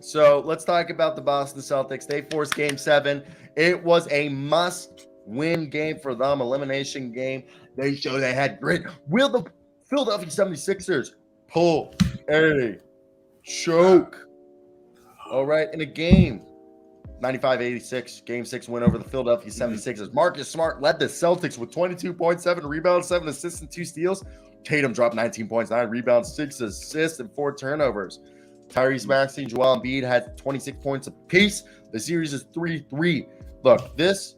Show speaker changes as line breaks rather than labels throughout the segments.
So let's talk about the Boston Celtics. They forced Game 7. It was a must-win game for them, elimination game. They showed they had grit. Will the Philadelphia 76ers pull a choke? All right, in a game, 95-86, Game 6 win over the Philadelphia 76ers. Marcus Smart led the Celtics with 22.7 rebounds, 7 assists, and 2 steals. Tatum dropped 19 points, 9 rebounds, 6 assists, and 4 turnovers. Tyrese Maxey and Joel Embiid had 26 points apiece. The series is 3-3. Look, this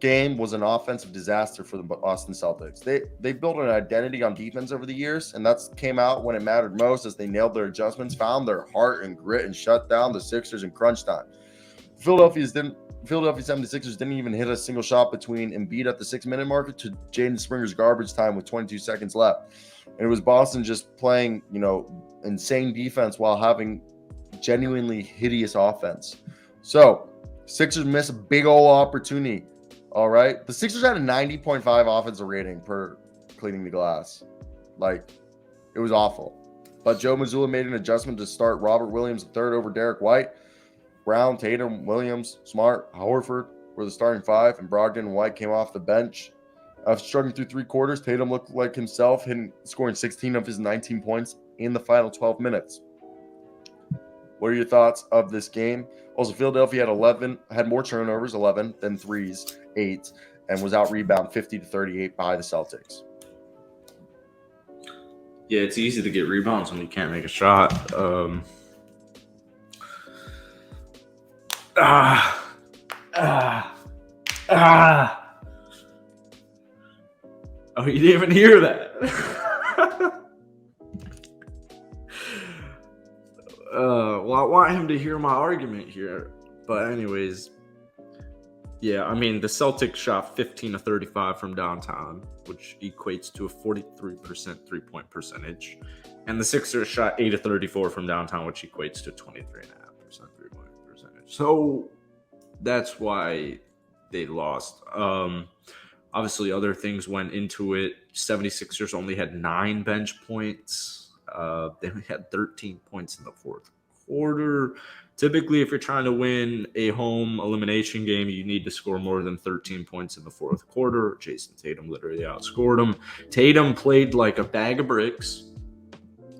game was an offensive disaster for the Boston Celtics. They built an identity on defense over the years, and that came out when it mattered most as they nailed their adjustments, found their heart and grit, and shut down the Sixers in crunch time. Philadelphia 76ers didn't even hit a single shot between Embiid at the 6-minute marker to Jaden Springer's garbage time with 22 seconds left. And it was Boston just playing, insane defense while having genuinely hideous offense. So, Sixers missed a big old opportunity. All right. The Sixers had a 90.5 offensive rating per cleaning the glass. Like, it was awful. But Joe Mazzulla made an adjustment to start Robert Williams III over Derek White. Brown, Tatum, Williams, Smart, Horford were the starting 5, and Brogdon and White came off the bench. Struggling through 3 quarters, Tatum looked like himself, scoring 16 of his 19 points in the final 12 minutes. What are your thoughts of this game? Also, Philadelphia had more turnovers, 11, than threes, 8, and was out-rebounded 50-38 by the Celtics.
Yeah, it's easy to get rebounds when you can't make a shot. Oh, you didn't even hear that. Well, I want him to hear my argument here. But anyways, yeah, I mean, the Celtics shot 15-35 from downtown, which equates to a 43% three-point percentage. And the Sixers shot 8-34 from downtown, which equates to 23.5% three-point percentage. So that's why they lost. Obviously, other things went into it. 76ers only had 9 bench points. They only had 13 points in the fourth quarter. Typically, if you're trying to win a home elimination game, you need to score more than 13 points in the fourth quarter. Jason Tatum literally outscored him. Tatum played like a bag of bricks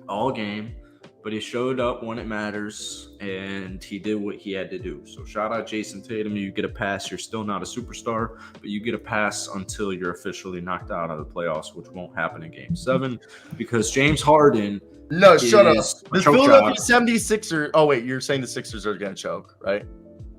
all game, but he showed up when it matters, and he did what he had to do. So shout out Jason Tatum. You get a pass. You're still not a superstar, but you get a pass until you're officially knocked out of the playoffs, which won't happen in Game 7 because James Harden
shut up. The Philadelphia 76ers. Oh, wait, you're saying the Sixers are going to choke, right?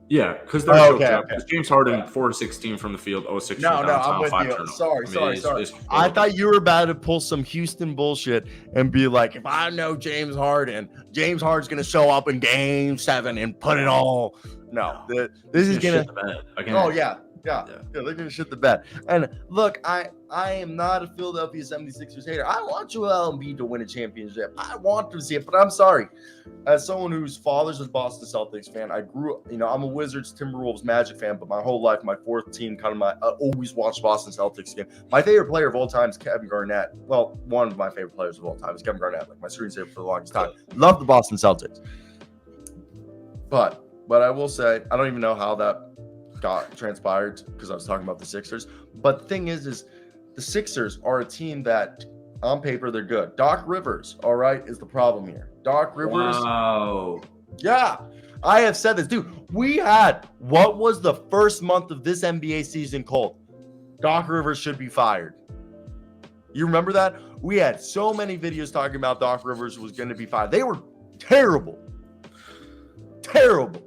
Yeah, because they're choked up. James Harden, 4-16 from the field, 0-6 from downtown,
I'm with
5
you.
turnovers.
Sorry. I thought you were about to pull some Houston bullshit and be like, if I know James Harden's going to show up in Game 7 and put it all. No, this is going to. Oh, yeah. Yeah, they're going to shit the bed. And look, I am not a Philadelphia 76ers hater. I want Joel Embiid to win a championship. I want to see it, but I'm sorry. As someone whose father's a Boston Celtics fan, I grew up, I'm a Wizards, Timberwolves, Magic fan, but my whole life, my fourth team, I always watched Boston Celtics game. My favorite player of all time is Kevin Garnett. Well, one of my favorite players of all time is Kevin Garnett, like my screensaver for the longest time. Love the Boston Celtics. But I will say, I don't even know how that got transpired because I was talking about the Sixers. But the thing is the Sixers are a team that on paper they're good. Doc Rivers, all right, is the problem here. Doc Rivers.
Wow.
Yeah. I have said this, dude. We had what was the first month of this NBA season called? Doc Rivers should be fired. You remember that? We had so many videos talking about Doc Rivers was going to be fired. They were terrible. Terrible.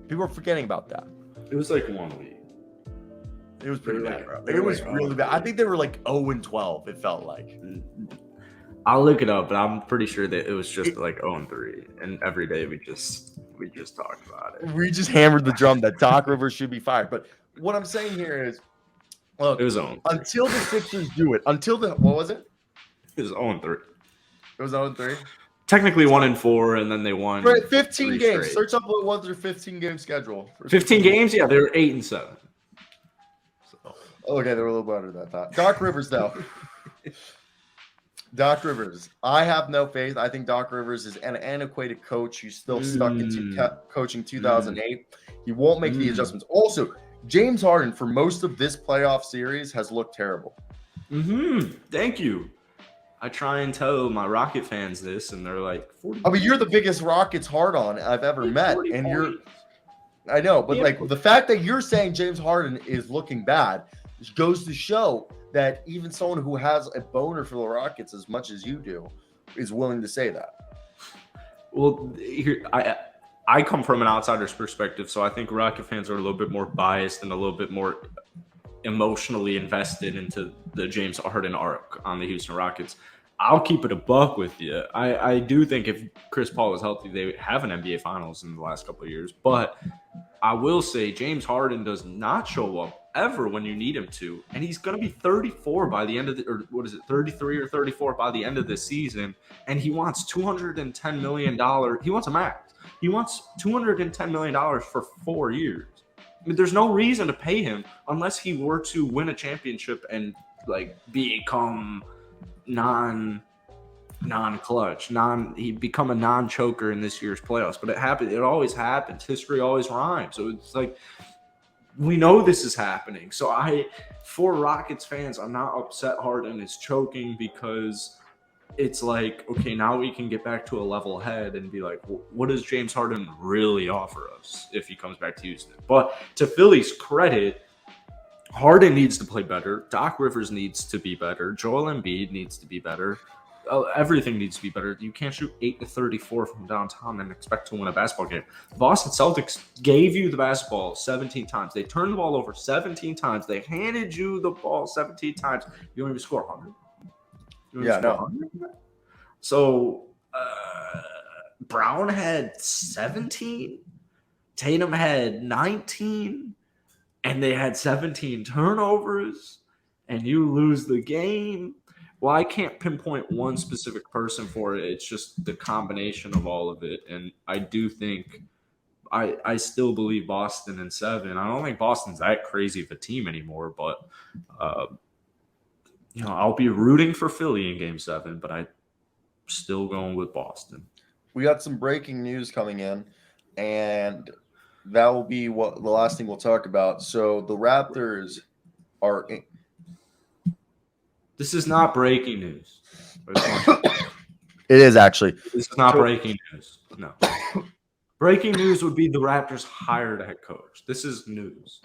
People are forgetting about that.
It was like 1 week.
It was pretty bad, bro. It was really bad. I think they were like 0-12, it felt like.
I'll look it up, but I'm pretty sure that it was just like 0-3. And every day we just talked about it.
We just hammered the drum that Doc Rivers should be fired. But what I'm saying here is, look,
it was 0-3.
Until the Sixers do it, what was it?
It was 0-3.
It was 0-3?
Technically 1-4, and then they won
15 games. Straight. Search up what was their 15-game schedule.
15 games? Yeah, they were 8-7. So.
Okay, they were a little better than that. Doc Rivers, though. Doc Rivers. I have no faith. I think Doc Rivers is an antiquated coach who's still stuck into coaching 2008. He won't make the adjustments. Also, James Harden for most of this playoff series has looked terrible.
Thank you. I try and tell my Rocket fans this, and they're like, 40
I mean, you're the biggest Rockets hard on I've ever met, and I know, but like the fact that you're saying James Harden is looking bad goes to show that even someone who has a boner for the Rockets as much as you do is willing to say that.
Well, here I come from an outsider's perspective, so I think Rocket fans are a little bit more biased and a little bit more emotionally invested into the James Harden arc on the Houston Rockets. I'll keep it a buck with you. I do think if Chris Paul is healthy, they would have an NBA Finals in the last couple of years. But I will say James Harden does not show up ever when you need him to. And he's going to be 34 by the end of or 33 or 34 by the end of this season. And he wants $210 million. He wants a max. He wants $210 million for 4 years. I mean, there's no reason to pay him unless he were to win a championship and like become non-clutch, he'd become a non-choker in this year's playoffs. But it always happens. History always rhymes. So it's like we know this is happening. So for Rockets fans, I'm not upset Harden is choking because it's like, okay, now we can get back to a level head and be like, what does James Harden really offer us if he comes back to Houston? But to Philly's credit, Harden needs to play better. Doc Rivers needs to be better. Joel Embiid needs to be better. Everything needs to be better. You can't shoot 8-34 from downtown and expect to win a basketball game. The Boston Celtics gave you the basketball 17 times. They turned the ball over 17 times. They handed you the ball 17 times. You don't even score 100.
Yeah, no.
So Brown had 17. Tatum had 19. And they had 17 turnovers, and you lose the game. Well, I can't pinpoint one specific person for it. It's just the combination of all of it. And I do think I still believe Boston in 7. I don't think Boston's that crazy of a team anymore, but I'll be rooting for Philly in Game 7, but I'm still going with Boston.
We got some breaking news coming in, and that will be the last thing we'll talk about. So the Raptors are.
This is not breaking news.
It is actually.
This is not breaking news. No. Breaking news would be the Raptors hired a head coach. This is news.